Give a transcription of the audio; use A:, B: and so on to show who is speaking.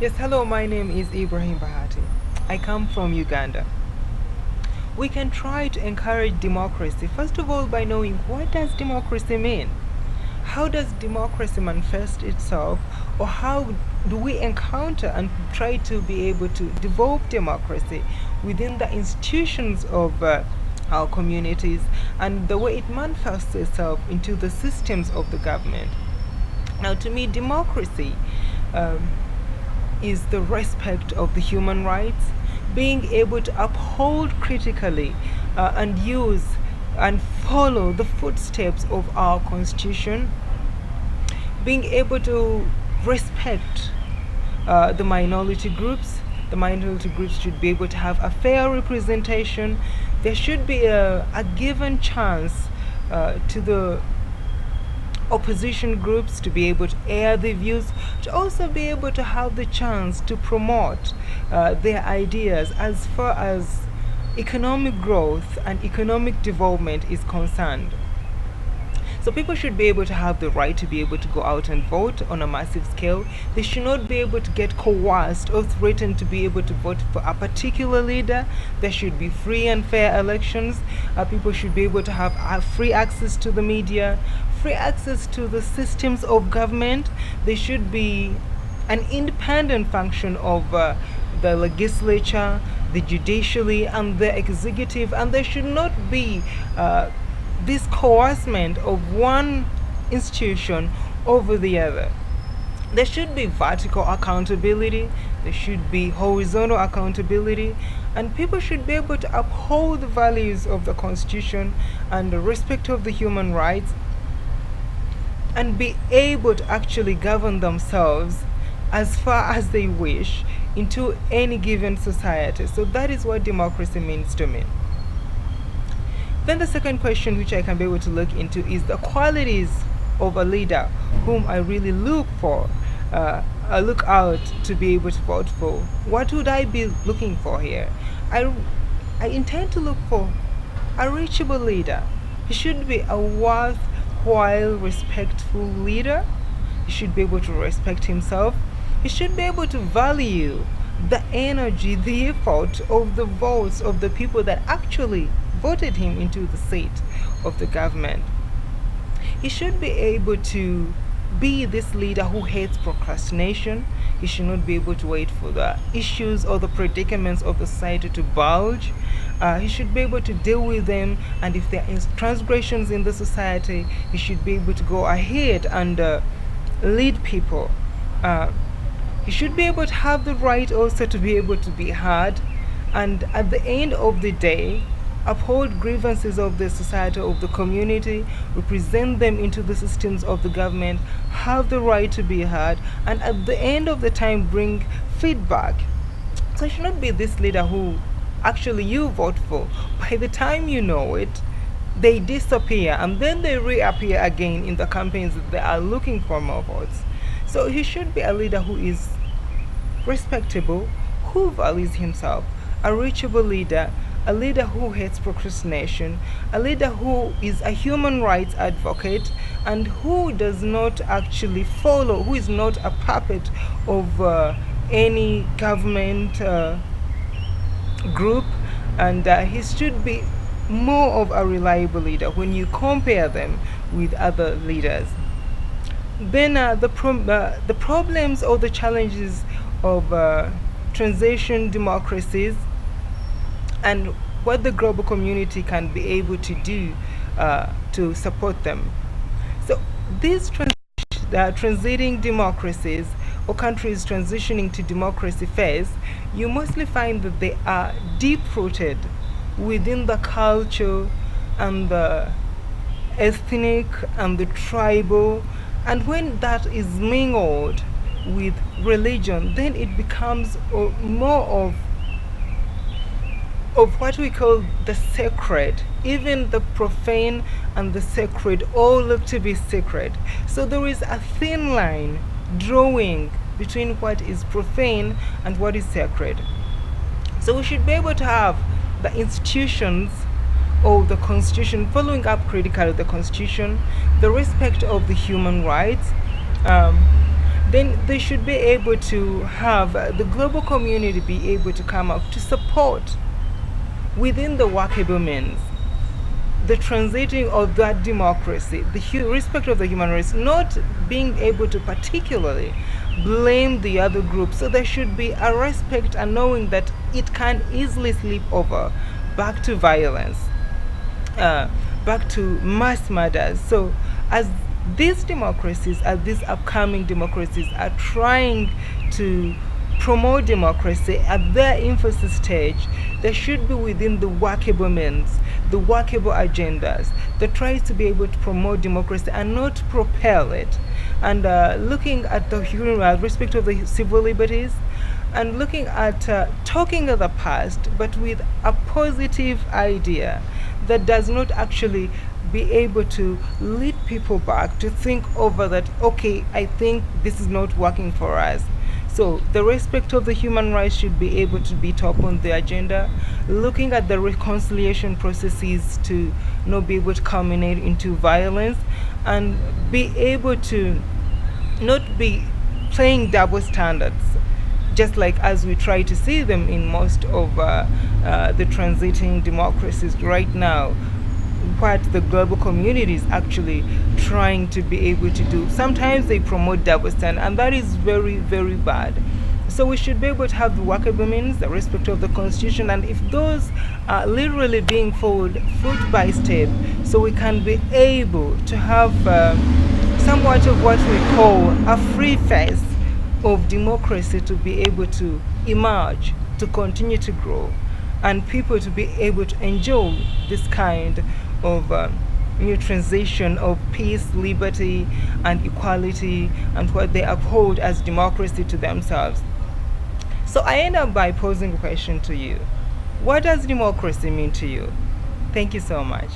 A: Yes, hello, my name is Ibrahim Bahati. I come from Uganda. We can try to encourage democracy, first of all, by knowing what does democracy mean? How does democracy manifest itself, or how do we encounter and try to be able to develop democracy within the institutions of our communities and the way it manifests itself into the systems of the government? Now, to me, democracy is the respect of the human rights, being able to uphold critically and use and follow the footsteps of our constitution, being able to respect the minority groups. The minority groups should be able to have a fair representation. There should be a given chance to the opposition groups to be able to air their views, to also be able to have the chance to promote their ideas as far as economic growth and economic development is concerned. So people should be able to have the right to be able to go out and vote on a massive scale. They should not be able to get coerced or threatened to be able to vote for a particular leader. There should be free and fair elections. People should be able to have free access to the media, free access to the systems of government. There should be an independent function of the legislature, the judiciary, and the executive, and there should not be this coercement of one institution over the other. There should be vertical accountability, there should be horizontal accountability, and people should be able to uphold the values of the Constitution and the respect of the human rights and be able to actually govern themselves as far as they wish into any given society. So that is what democracy means to me. Then the second question which I can be able to look into is the qualities of a leader whom I really look for. I look out to be able to vote for. What would I be looking for here? I intend to look for a reachable leader. He should be a worthwhile, respectful leader. He should be able to respect himself. He should be able to value the energy, the effort of the votes of the people that actually voted him into the seat of the government. He should be able to be this leader who hates procrastination. He should not be able to wait for the issues or the predicaments of the society to bulge. He should be able to deal with them, and if there are transgressions in the society, he should be able to go ahead and lead people. He should be able to have the right also to be able to be heard, and at the end of the day, uphold grievances of the society, of the community, represent them into the systems of the government, have the right to be heard, and at the end of the time bring feedback. So it should not be this leader who actually you vote for. By the time you know it, they disappear and then they reappear again in the campaigns that they are looking for more votes. So he should be a leader who is respectable, who values himself, a reachable leader, a leader who hates procrastination, a leader who is a human rights advocate, and who does not actually follow, who is not a puppet of any government group, and he should be more of a reliable leader when you compare them with other leaders. Then the problems or the challenges of transition democracies and what the global community can be able to do to support them. So these transiting democracies or countries transitioning to democracy phase, you mostly find that they are deep-rooted within the culture and the ethnic and the tribal, and when that is mingled with religion, then it becomes more of what we call the sacred. Even the profane and the sacred all look to be sacred. So there is a thin line drawing between what is profane and what is sacred. So we should be able to have the institutions or the constitution, following up critically the constitution, the respect of the human rights, then they should be able to have the global community be able to come up to support within the workable means the transiting of that democracy, the respect of the human rights, not being able to particularly blame the other group. So there should be a respect and knowing that it can easily slip over back to violence, back to mass murders. So as these democracies, as these upcoming democracies are trying to promote democracy at their infancy stage, there should be within the workable means, the workable agendas that tries to be able to promote democracy and not propel it. And looking at the human rights, respect of the civil liberties, and looking at talking of the past, but with a positive idea that does not actually be able to lead people back to think over that, okay, I think this is not working for us. So the respect of the human rights should be able to be top on the agenda, looking at the reconciliation processes to not be able to culminate into violence, and be able to not be playing double standards, just like as we try to see them in most of the transiting democracies right now, what the global community is actually trying to be able to do. Sometimes they promote double standard, and that is very, very bad. So we should be able to have the workable means, the respect of the constitution, and if those are literally being followed foot by step, so we can be able to have somewhat of what we call a free face of democracy to be able to emerge, to continue to grow, and people to be able to enjoy this kind of new transition of peace, liberty, and equality, and what they uphold as democracy to themselves. So I end up by posing a question to you. What does democracy mean to you? Thank you so much.